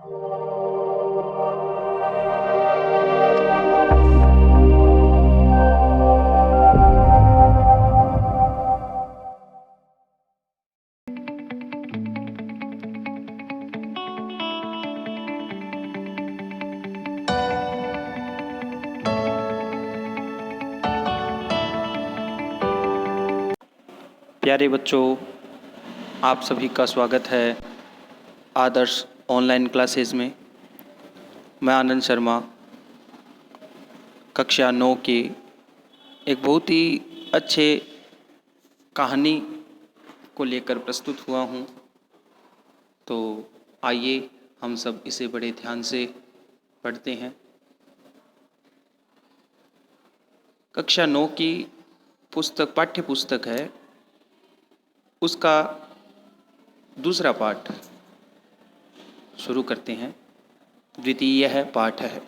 प्यारे बच्चों, आप सभी का स्वागत है आदर्श ऑनलाइन क्लासेस में। मैं आनंद शर्मा कक्षा 9 के एक बहुत ही अच्छे कहानी को लेकर प्रस्तुत हुआ हूँ। तो आइए हम सब इसे बड़े ध्यान से पढ़ते हैं। कक्षा 9 की पुस्तक पाठ्य पुस्तक है, उसका दूसरा पाठ शुरू करते हैं। द्वितीय है पाठ है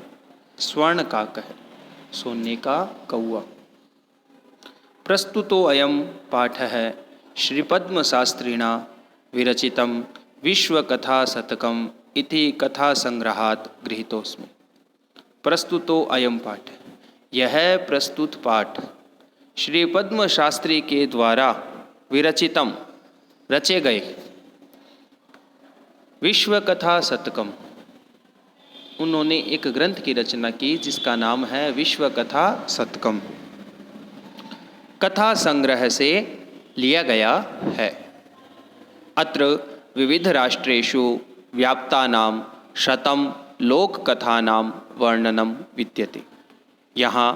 स्वर्ण काक है सोने का कौआ। प्रस्तुतो अयम पाठ है श्रीपद्म शास्त्रिणा विरचितम विश्वकथा शतकम इति कथा संग्रहात गृहीतोस्मि। प्रस्तुतो अयम पाठ, यह प्रस्तुत पाठ श्री पद्म शास्त्री के द्वारा विरचितम रचे गए विश्व कथा शतकम, उन्होंने एक ग्रंथ की रचना की जिसका नाम है विश्व कथा शतकम, कथा संग्रह से लिया गया है। अत्र विविध राष्ट्रेषु व्याप्तानां शतम लोक कथानां वर्णनम विद्यते। यहाँ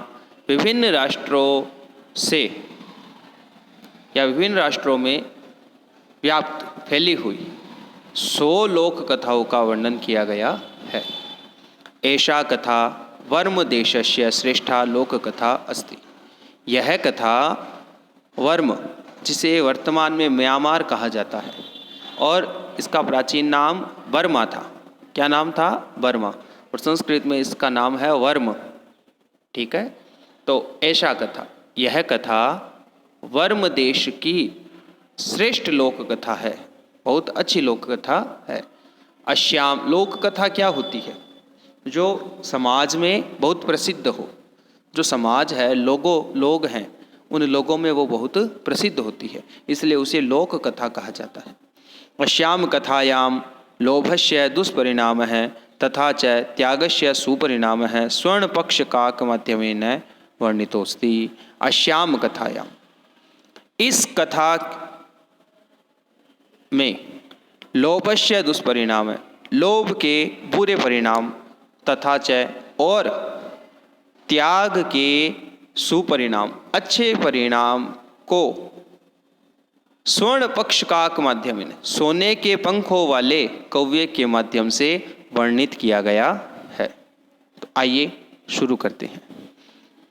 विभिन्न राष्ट्रों से या विभिन्न राष्ट्रों में व्याप्त फैली हुई 100 लोक कथाओं का वर्णन किया गया है। एषा कथा वर्म देशस्य श्रेष्ठा लोक कथा अस्ति। यह कथा वर्म, जिसे वर्तमान में म्यांमार कहा जाता है, और इसका प्राचीन नाम बर्मा था। क्या नाम था? बर्मा। और संस्कृत में इसका नाम है वर्म। ठीक है। तो ऐसा कथा, यह कथा वर्म देश की श्रेष्ठ लोक कथा है, बहुत अच्छी लोक कथा है। अश्याम, लोक कथा क्या होती है? जो समाज में बहुत प्रसिद्ध हो, जो समाज है, लोग हैं, उन लोगों में वो बहुत प्रसिद्ध होती है, इसलिए उसे लोक कथा कहा जाता है। अश्याम कथायाम लोभस्य दुष्परिणाम है तथा च त्यागस्य सुपरिणाम है स्वर्ण पक्ष काक माध्यमेन वर्णितोस्ति। अश्याम कथायाम, इस कथा में लोभस्य दुष्परिणाम है, लोभ के बुरे परिणाम, तथा च और त्याग के सुपरिणाम, अच्छे परिणाम को स्वर्ण पक्ष काक माध्यम में, सोने के पंखों वाले कौवे के माध्यम से वर्णित किया गया है। तो आइए शुरू करते हैं।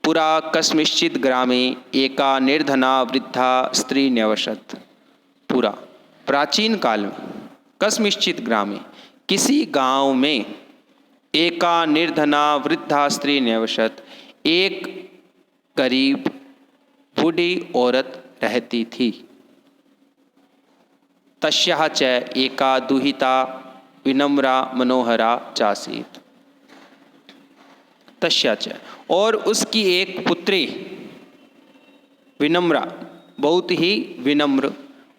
पुरा कस्मिश्चित ग्रामे एका निर्धना वृद्धा स्त्री न्यवसत। पुरा, प्राचीन काल में, कस्मिश्चित ग्रामे, किसी गांव में, एका निर्धना वृद्धा स्त्री न्यवसत, एक गरीब बूढ़ी औरत रहती थी। तस्याः च एका दुहिता विनम्रा मनोहरा चासीत। तस्या च, और उसकी एक पुत्री विनम्रा, बहुत ही विनम्र,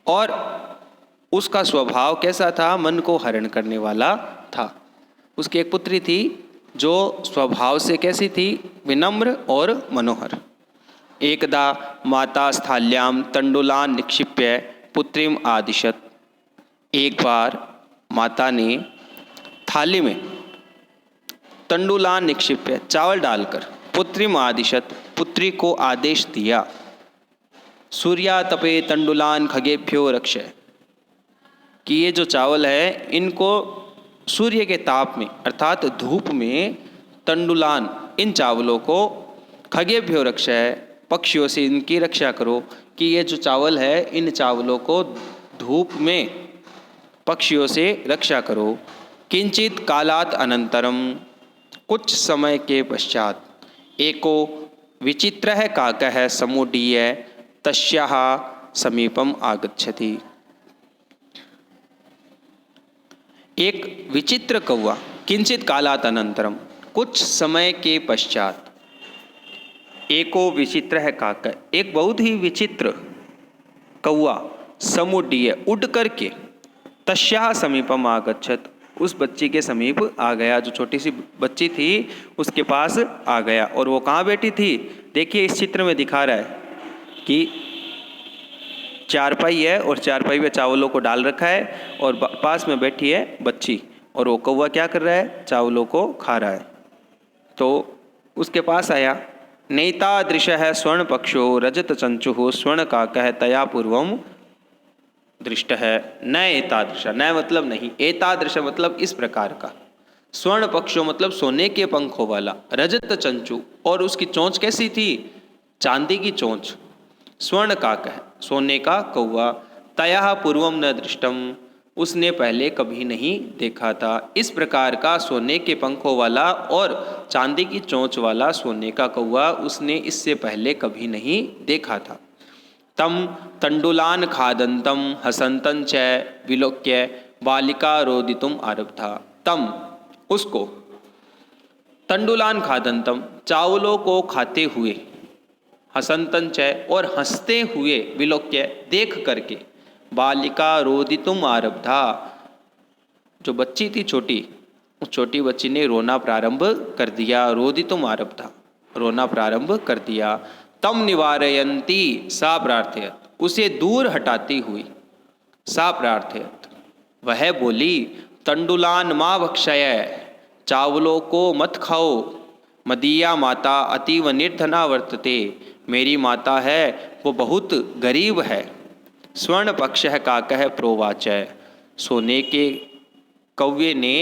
और उसका स्वभाव कैसा था? मन को हरण करने वाला था। उसकी एक पुत्री थी जो स्वभाव से कैसी थी? विनम्र और मनोहर। एकदा माता स्थाल्यां तंडुलान निक्षिप्य पुत्रीम आदिशत। एक बार माता ने थाली में तंडुलान निक्षिप्य, चावल डालकर, पुत्रीम आदिशत, पुत्री को आदेश दिया। सूर्या तपे तंडुलान खगेभ्यो रक्षय, कि ये जो चावल है इनको सूर्य के ताप में अर्थात धूप में, तंडुलान, इन चावलों को, खगेभ्यो रक्षय, पक्षियों से इनकी रक्षा करो, कि ये जो चावल है इन चावलों को धूप में पक्षियों से रक्षा करो। किंचित कालात अनंतरम, कुछ समय के पश्चात, एको विचित्रः काकः समुड्डीय तस्याः समीपम आगच्छति। एक विचित्र कौवा किंचित कालात अनंतरम, कुछ समय के पश्चात, एको विचित्र है काक, एक बहुत ही विचित्र कौवा समुड्डीय उड़ करके तस्याः समीपम आगच्छत, उस बच्ची के समीप आ गया, जो छोटी सी बच्ची थी उसके पास आ गया। और वो कहाँ बैठी थी? देखिए इस चित्र में दिखा रहा है कि चारपाई है और चारपाई पे चावलों को डाल रखा है और पास में बैठी है बच्ची, और वो कौवा क्या कर रहा है? चावलों को खा रहा है। तो उसके पास आया, नैतादृश है स्वर्ण पक्षो रजत चंचु स्वर्ण काकः तया पूर्वम दृष्ट है। न एतादृश, न मतलब नहीं, एतादृश मतलब इस प्रकार का, स्वर्ण पक्षो मतलब सोने के पंखों वाला, रजत चंचु और उसकी चोंच कैसी थी? चांदी की चोंच, स्वर्ण काकः सोने का कौवा, तया पूर्वम न दृष्टम उसने पहले कभी नहीं देखा था। इस प्रकार का सोने के पंखों वाला और चांदी की चोंच वाला सोने का कौवा उसने इससे पहले कभी नहीं देखा था। तम तंडुलान खादंतम हसंतं च विलोक्य बालिका रोदितुम आरब्धा, तम उसको, तंडुलान खादंतम चावलों को खाते हुए, हसंतं च और हंसते हुए, विलोक्य देख करके, बालिका रोदितुम आरब्धा जो बच्ची थी छोटी, उस छोटी बच्ची ने रोना प्रारंभ कर दिया। रोदितुम आरब्धा रोना प्रारंभ कर दिया। तम निवारयन्ती सा प्रार्थयत उसे दूर हटाती हुई, सा प्रार्थयत वह बोली, तंडुलान माँ भक्षय चावलों को मत खाओ, मदीया माता अतीव निर्धना वर्तते मेरी माता है वो बहुत गरीब है। स्वर्ण पक्षः काकः प्रोवाच सोने के कौवे ने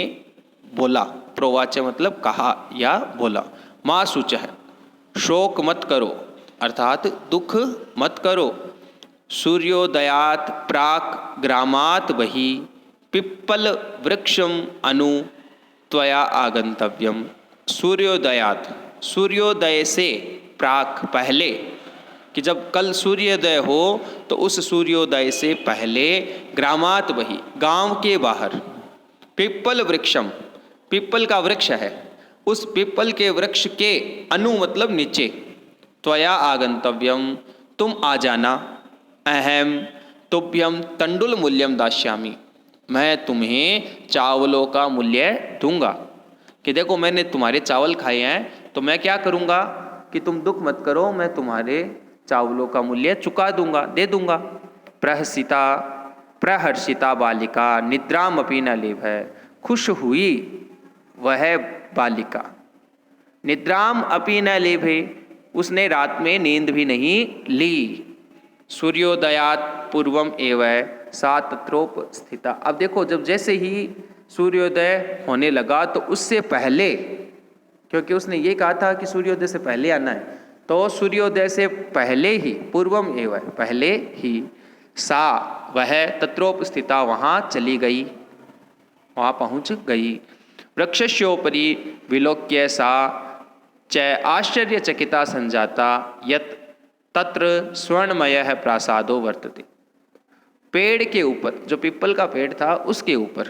बोला, प्रोवाच मतलब कहा या बोला, माँ शुचः शोक मत करो अर्थात दुख मत करो, सूर्योदयात प्राक ग्रामात बहि पिप्पल वृक्षम अनु त्वया आगंतव्यम। सूर्योदयात सूर्योदय से, प्राक पहले, कि जब कल सूर्योदय हो तो उस सूर्योदय से पहले, ग्रामात बहि गांव के बाहर, पिप्पल वृक्षम पिप्पल का वृक्ष है, उस पिप्पल के वृक्ष के अनु मतलब नीचे, त्वया आगंतव्यम तुम आ जाना, अहम तुभ्यम तंडुल मूल्यम दास्यामि मैं तुम्हें चावलों का मूल्य दूंगा। कि देखो मैंने तुम्हारे चावल खाए हैं तो मैं क्या करूंगा कि तुम दुख मत करो, मैं तुम्हारे चावलों का मूल्य चुका दूंगा, दे दूंगा। प्रहर्षिता बालिका निद्राम अपि न लेभै, खुश हुई वह बालिका, निद्राम अपि न लेभे उसने रात में नींद भी नहीं ली। सूर्योदयात पूर्वम एव सा तत्रोप स्थिता। अब देखो जब जैसे ही सूर्योदय होने लगा तो उससे पहले, क्योंकि उसने ये कहा था कि सूर्योदय से पहले आना है, तो सूर्योदय से पहले ही, पूर्वम एव पहले ही, सा वह तत्रोप स्थिता वहाँ चली गई, वहाँ पहुँच गई। वृक्षस्योपरि विलोक्य सा च आश्चर्यचकिता संजाता यत् तत्र स्वर्णमय प्रासादो वर्तते। पेड़ के ऊपर, जो पिप्पल का पेड़ था उसके ऊपर,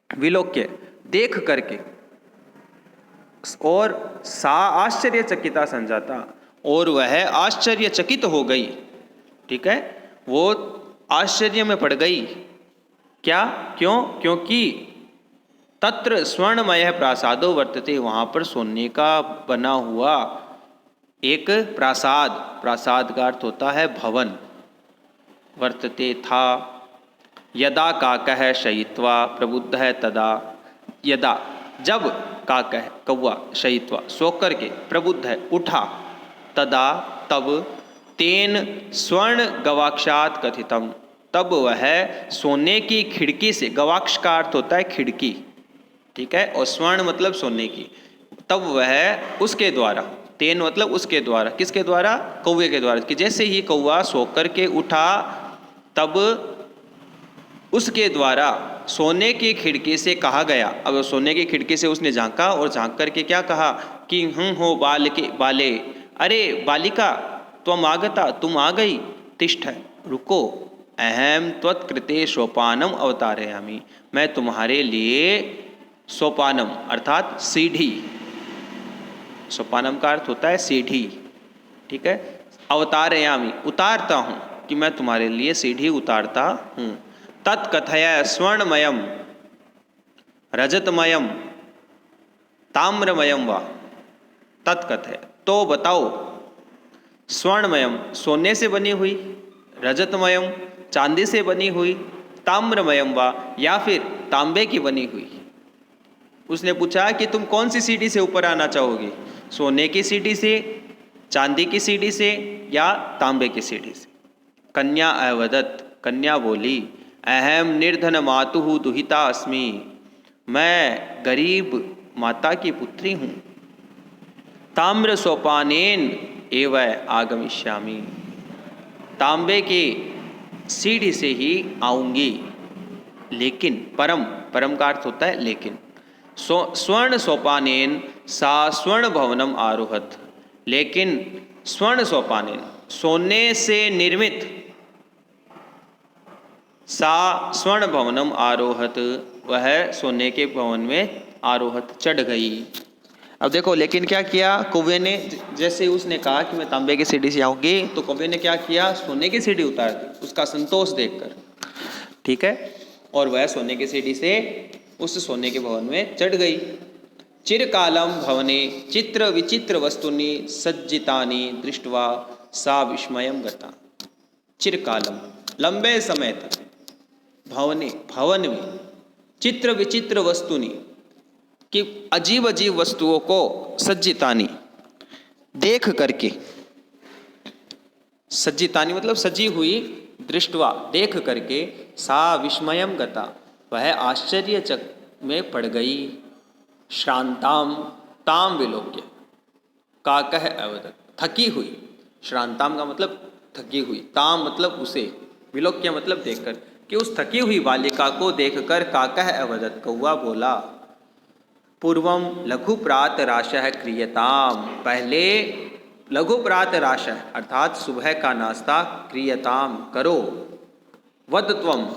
विलोक्य देख करके, और सा आश्चर्यचकिता संजाता और वह आश्चर्यचकित हो गई। ठीक है, वो आश्चर्य में पड़ गई। क्या? क्यों? क्योंकि तत्र स्वर्णमय प्रासादो वर्तते, वहाँ पर सोने का बना हुआ एक प्रासाद, प्रासाद का अर्थ होता है भवन, वर्तते था। यदा काकः शयित्वा प्रबुद्धः तदा, यदा जब काकः कौवा शयित्वा सो करके, प्रबुद्ध है उठा, तदा तब, तेन स्वर्ण गवाक्षात कथितम तब वह सोने की खिड़की से, गवाक्ष का अर्थ होता है खिड़की, ठीक है, और स्वर्ण मतलब सोने की, तब वह उसके द्वारा, तेन मतलब उसके द्वारा, किसके द्वारा? कौवे के द्वारा, कि जैसे ही कौवा सो करके उठा तब उसके द्वारा सोने की खिड़की से कहा गया। अब सोने की खिड़की से उसने झांका और झांक करके क्या कहा कि हो बालिके बाले, अरे बालिका त्वम आगता, तुम आ गई, तिष्ठ रुको, अहम त्वत्कृते सोपानम अवतारयामि, मैं तुम्हारे लिए सोपानम अर्थात सीढ़ी, सोपानम का अर्थ होता है सीढ़ी, ठीक है, अवतारयामि उतारता हूँ, कि मैं तुम्हारे लिए सीढ़ी उतारता हूँ। तत्कथय स्वर्णमयम रजतमयम ताम्रमयम वा, तत्कथय तो बताओ, स्वर्णमयम सोने से बनी हुई, रजतमयम चांदी से बनी हुई, ताम्रमयम वा या फिर तांबे की बनी हुई। उसने पूछा कि तुम कौन सी सीढ़ी से ऊपर आना चाहोगी, सोने की सीढ़ी से, चांदी की सीढ़ी से या तांबे की सीढ़ी से। कन्या अवदत, कन्या बोली, अहम निर्धन मातुः दुहिता अस्मि, मैं गरीब माता की पुत्री हूँ। ताम्र सोपानेन एव आगमिष्यामि, तांबे के सीढ़ी से ही आऊंगी, लेकिन परम, परम का अर्थ होता है लेकिन, स्वर्ण सोपानेन सा स्वर्ण भवनम आरोहत, लेकिन स्वर्ण सोपानेन सोने से निर्मित, सा स्वर्ण भवनम आरोहत वह सोने के भवन में आरोहत चढ़ गई। अब देखो लेकिन क्या किया कौवे ने, जैसे उसने कहा कि मैं तांबे की सीढ़ी से आऊंगी, तो कौवे ने क्या किया, सोने की सीढ़ी उतार दी उसका संतोष देखकर, ठीक है, और वह सोने की सीढ़ी से उस सोने के भवन में चढ़ गई। चिरकालम भवने चित्र विचित्र वस्तुनि सज्जितानि दृष्ट्वा सा विस्मयम गता। चिरकालम लंबे समय तक, भवने भवन में, चित्र विचित्र वस्तुनि कि अजीब अजीब वस्तुओं को, सज्जितानी देख करके, सज्जितानी मतलब सजी हुई, दृष्टवा देख करके, सा विस्मयम गता वह आश्चर्य में पड़ गई। श्रांताम ताम विलोक्य, काकह अवदत थकी हुई, श्रांताम का मतलब थकी हुई, ताम मतलब उसे, विलोक्य मतलब देखकर, कि उस थकी हुई बालिका को देखकर काकह अवदत कौवा बोला, पूर्वम लघु प्रात राशः क्रियताम, पहले लघु प्रात राशः अर्थात सुबह का नाश्ता, क्रियताम करो, वद त्वम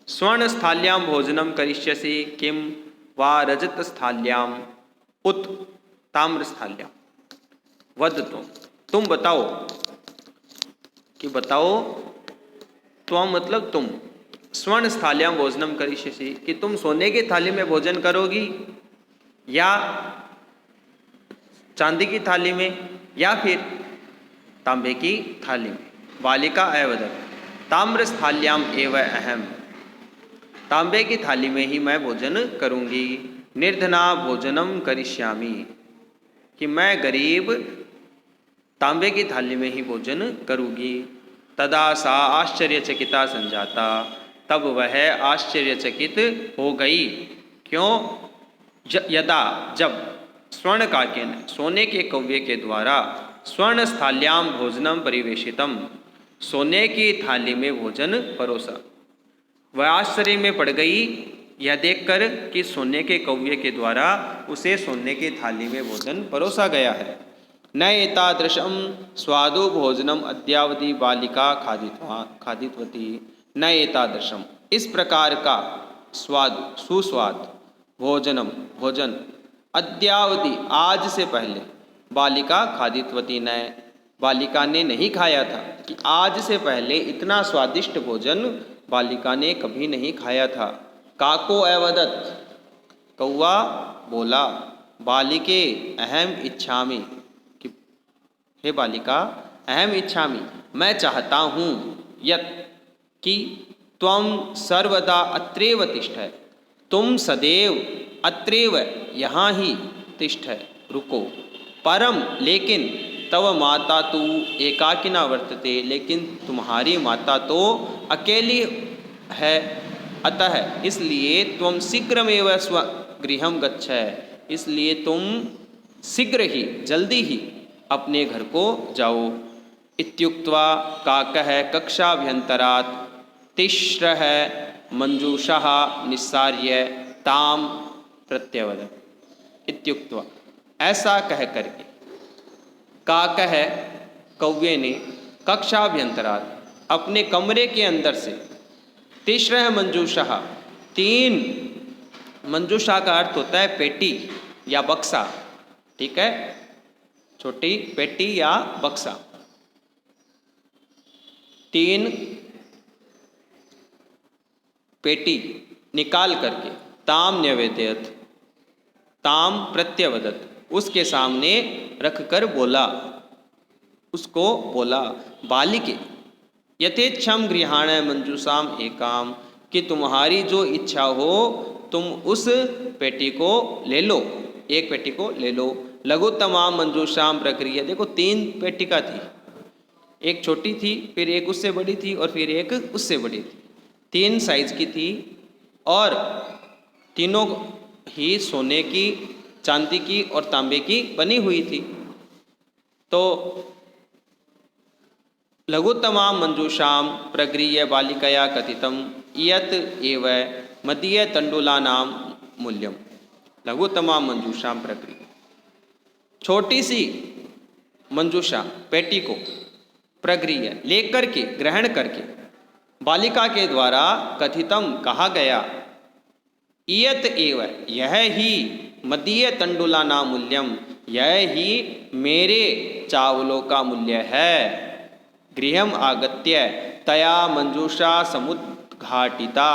स्वर्ण स्थाल्याम भोजनम करिष्यसि किम वा रजत स्थाल्याम उत ताम्र स्थाल्याम, वद तुम बताओ, कि बताओ, त्वम मतलब तुम, स्वर्ण स्थाल्याम भोजनम करिष्यसि कि तुम सोने की थाली में भोजन करोगी या चांदी की थाली में या फिर तांबे की थाली में। बालिका अवदत ताम्र स्थाल्याम एव अहम, तांबे की थाली में ही मैं भोजन करूंगी। निर्धना भोजनम करिष्यामि, कि मैं गरीब तांबे की थाली में ही भोजन करूंगी। तदा सा आश्चर्यचकिता संजाता, तब वह आश्चर्यचकित हो गई। क्यों? यदा जब स्वर्ण काकेन सोने के कौवे के द्वारा स्वर्ण स्थाल्याम भोजनम परिवेशितम, सोने की थाली में भोजन परोसा। वह आश्चर्य में पड़ गई यह देखकर कि सोने के कौवे के द्वारा उसे सोने की थाली में भोजन परोसा गया है। न एतादृशम स्वादु भोजनम अद्यावधि बालिका खादितवती, न एतादृशम इस प्रकार का स्वाद सुस्वाद भोजनम भोजन अद्यावधि आज से पहले बालिका खादितवती न बालिका ने नहीं खाया था, कि आज से पहले इतना स्वादिष्ट भोजन बालिका ने कभी नहीं खाया था। काको अवदत कौवा बोला, बालिके अहम इच्छामि, कि हे बालिका अहम इच्छामि मैं चाहता हूँ, यत् कि त्वं सर्वदा अत्रैव तिष्ठ, तुम सदैव अत्रैव यहाँ ही तिष्ठ रुको, परम लेकिन तव माता तू एकाकिना वर्तते, लेकिन तुम्हारी माता तो अकेली है, अतः इसलिए तुम शीघ्रमेव स्वगृहं गच्छ, इसलिए तुम शीघ्र ही जल्दी ही अपने घर को जाओ। इत्युक्त्वा काकः कक्षाभ्यंतरात् तिस्रः मंजूषः निस्सार्य ताम प्रत्यवदत्। इत्युक्त्वा ऐसा कह करके काकः कौवे ने कक्षाभ्यंतरात् अपने कमरे के अंदर से तिस्रः मंजूषः, 3 मंजूषा का अर्थ होता है पेटी या बक्सा, ठीक है, छोटी पेटी या बक्सा। 3 पेटी निकाल करके ताम न्यवेदयत, ताम प्रत्यवदत, उसके सामने रखकर बोला, उसको बोला, बालिके यथेच्छम गृहाण मंजूषाम एकाम, कि तुम्हारी जो इच्छा हो तुम उस पेटी को ले लो, एक पेटी को ले लो। लघुतमाम मंजूषाम प्रक्रिया, देखो 3 पेटिका थी, एक छोटी थी, फिर एक उससे बड़ी थी और फिर एक उससे बड़ी थी, 3 साइज की थी और तीनों ही सोने की, चांदी की और तांबे की बनी हुई थी। तो लघुतमाम मंजूषाम प्रगृह्य बालिकया कथितम यत एव मदीय तंडुलानाम मूल्यम। लघुतमाम मंजूषाम प्रगृह्य, छोटी सी मंजूषा पेटी को प्रगृह्य लेकर के, ग्रहण करके, बालिका के द्वारा कथितम कहा गया, इयत एव, यह ही, मदीय तंडुलाना मूल्यम, यह ही मेरे चावलों का मूल्य है। गृहम आगत्य तया मंजूषा समुद्घाटिता,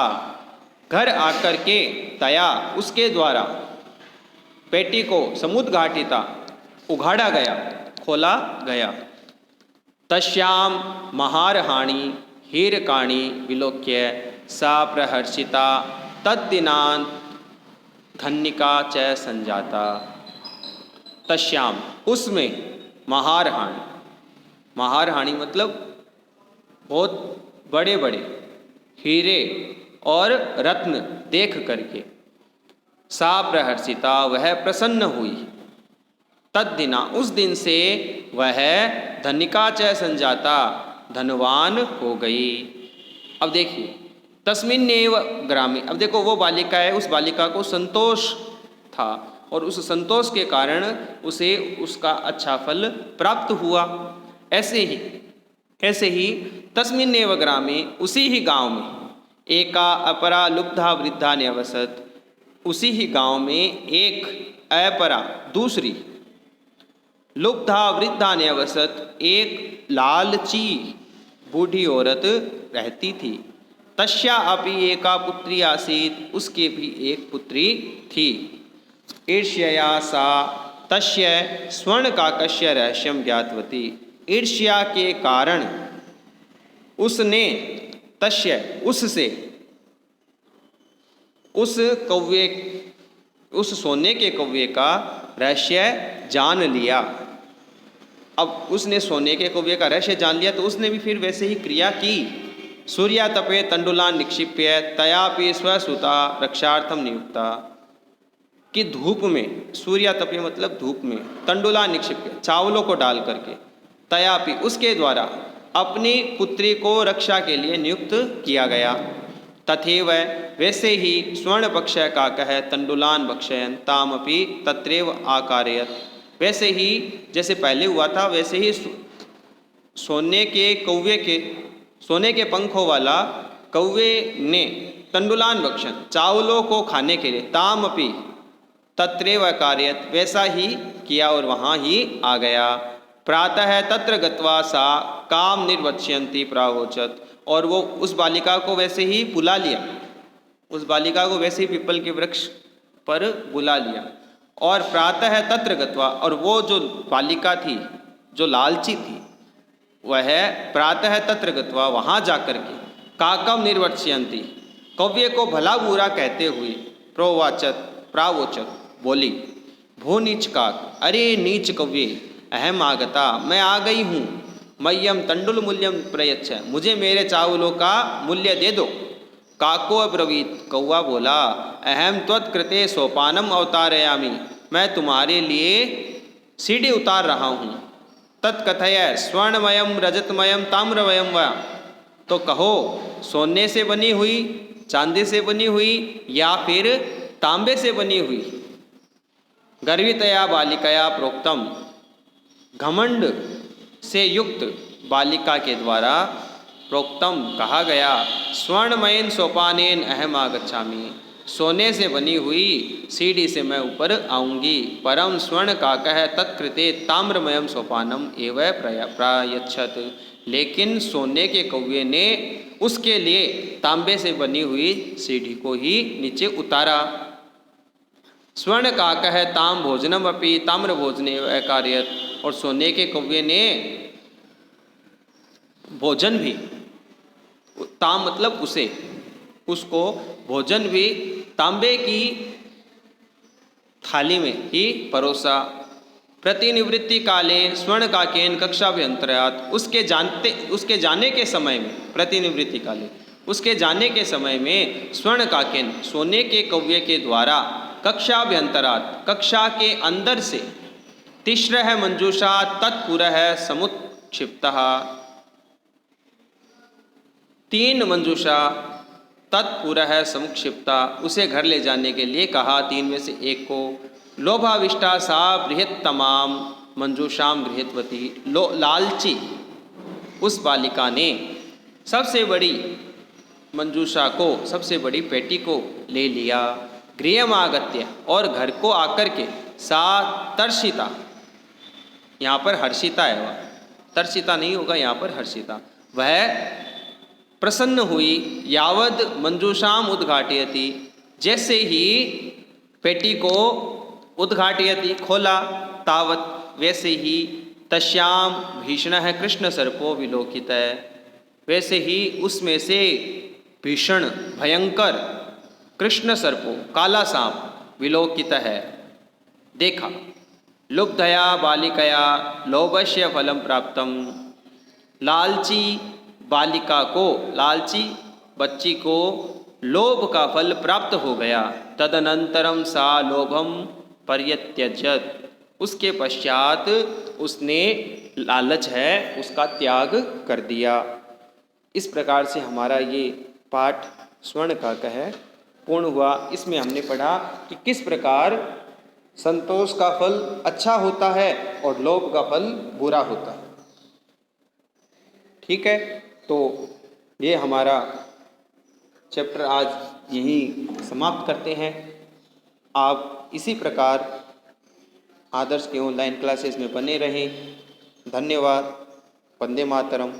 घर आकर के तया, उसके द्वारा, पेटी को समुद्घाटिता, उघाड़ा गया, खोला गया। तस्याम महारहाणि हीरकाणि विलोक्य सा प्रहर्षिता तद्दिनान् धन्निका च संजाता। तस्याम, उसमें, महारहाणि, महारहाणि मतलब बहुत बड़े बड़े हीरे और रत्न देख करके, सा प्रहर्षिता, वह प्रसन्न हुई, तद्दिना, उस दिन से वह धनिका च संजाता, धनवान हो गई। अब देखिए, तस्मिन्नेव ग्रामे, अब देखो वो बालिका है, उस बालिका को संतोष था और उस संतोष के कारण उसे उसका अच्छा फल प्राप्त हुआ। ऐसे ही तस्मिन्नेव ग्रामे, उसी ही गांव में, एका अपरा लुब्धा वृद्धा न्यवसत, उसी ही गांव में एक अपरा, दूसरी, लुब्धा वृद्धा न्यवसत, एक लालची बूढ़ी औरत रहती थी। तस्या अपि एका पुत्री आसीत, उसके भी एक पुत्री थी। ईर्ष्यया सा तस्य स्वर्णकाकस्य रहस्यम ज्ञातवती, ईर्ष्या के कारण उसने, तस्य, उससे, उस कौवे, उस सोने के कौवे का रहस्य जान लिया। अब उसने सोने के कौवे का रहस्य जान लिया तो उसने भी फिर वैसे ही क्रिया की। सूर्या तपे तंडुलान निक्षिप्य तयापि स्वसुता रक्षार्थम नियुक्ता, कि धूप में, सूर्या तपे मतलब धूप में, तंडुलान निक्षिप्य, चावलों को डाल करके, तयापि, उसके द्वारा, अपनी पुत्री को रक्षा के लिए नियुक्त किया गया। तथैव, वैसे ही, स्वर्ण पक्ष का कह तंडुलान भक्षयन तामपि तत्रैव आकारयत, वैसे ही जैसे पहले हुआ था वैसे ही सोने के कौवे के, सोने के पंखों वाला कौवे ने तंडुलान भक्षण, चावलों को खाने के लिए, तामपि तत्रैव आकारयत, वैसा ही किया और वहाँ ही आ गया। प्रातः तत्र गत्वा सा काम निर्वक्ष्यन्ति प्रावोचत, और वो उस बालिका को वैसे ही बुला लिया, उस बालिका को वैसे ही पीपल के वृक्ष पर बुला लिया। और प्रातः तत्र गत्वा, और वो जो बालिका थी, जो लालची थी, वह प्रातः तत्र गत्वा, वहाँ जाकर के, काकम निर्वक्ष्यन्ति, कौवे को भला बुरा कहते हुए, प्रावोचत, बोली, भो नीच काक, अरे नीच कौवे, अहम आगता, मैं आ गई हूँ, मह्यम तंडुल मूल्यम प्रयच्छ, मुझे मेरे चावलों का मूल्य दे दो। काको अब्रवीत, कौवा बोला, अहम त्वत्कृते सोपानम अवतारयामि, मैं तुम्हारे लिए सीढ़ी उतार रहा हूँ। तत्कथय स्वर्णमयम रजतमयम ताम्रमयम व, तो कहो सोने से बनी हुई, चांदी से बनी हुई या फिर तांबे से बनी हुई। गर्वितया बालिकया प्रोक्तम, घमंड से युक्त बालिका के द्वारा प्रोक्तम कहा गया, स्वर्णमयेन सोपानेन अहम आगच्छामि, सोने से बनी हुई सीढ़ी से मैं ऊपर आऊँगी। परम स्वर्ण काकः तत्कृते ताम्रमयम सोपानम एव प्रायच्छत, लेकिन सोने के कौवे ने उसके लिए तांबे से बनी हुई सीढ़ी को ही नीचे उतारा। स्वर्ण काकः ताम भोजनम अपि ताम्र भोजने अकार्यत, और सोने के कौवे ने भोजन भी, ताम मतलब उसे, उसको भोजन भी तांबे की थाली में ही परोसा। प्रतिनिवृत्ति काले स्वर्ण काकेन कक्षाभ्यंतरात्, उसके जाने के समय में, प्रतिनिवृत्ति काले उसके जाने के समय में, स्वर्ण काकेन सोने के कौवे के द्वारा, कक्षाभ्यंतरात् कक्षा के अंदर से, तिस्रः मंजूषा तत्पुरः समुत्क्षिप्तः, 3 मंजूषा तत्पुरः समुक्षिप्ता, उसे घर ले जाने के लिए कहा। 3 में से एक को। लोभाविष्टा सा बृहत्तमाम मंजूषाम गृहीतवती, लालची उस बालिका ने सबसे बड़ी मंजूषा को, सबसे बड़ी पेटी को ले लिया। गृहमागत्य, और घर को आकर के, सा तर्षिता, यहाँ पर हर्षिता है, वह तर्षिता नहीं होगा, यहाँ पर हर्षिता, वह प्रसन्न हुई। यावद मंजूषाम उद्घाटयति, जैसे ही पेटी को उद्घाटयति खोला, तावत वैसे ही, तस्याम भीषणः कृष्ण सर्पो विलोकित है, वैसे ही उसमें से भीषण भयंकर कृष्ण सर्पो, काला सांप, विलोकित है, देखा। लुब्धया बालिकया लोभस्य फलम प्राप्तम, लालची बालिका को, लालची बच्ची को लोभ का फल प्राप्त हो गया। तदनंतरम सा लोभम परित्यजत, उसके पश्चात उसने लालच है उसका त्याग कर दिया। इस प्रकार से हमारा ये पाठ स्वर्ण काकः है पूर्ण हुआ। इसमें हमने पढ़ा कि किस प्रकार संतोष का फल अच्छा होता है और लोभ का फल बुरा होता है। ठीक है, तो ये हमारा चैप्टर आज यहीं समाप्त करते हैं। आप इसी प्रकार आदर्श के ऑनलाइन क्लासेस में बने रहें। धन्यवाद। वंदे मातरम।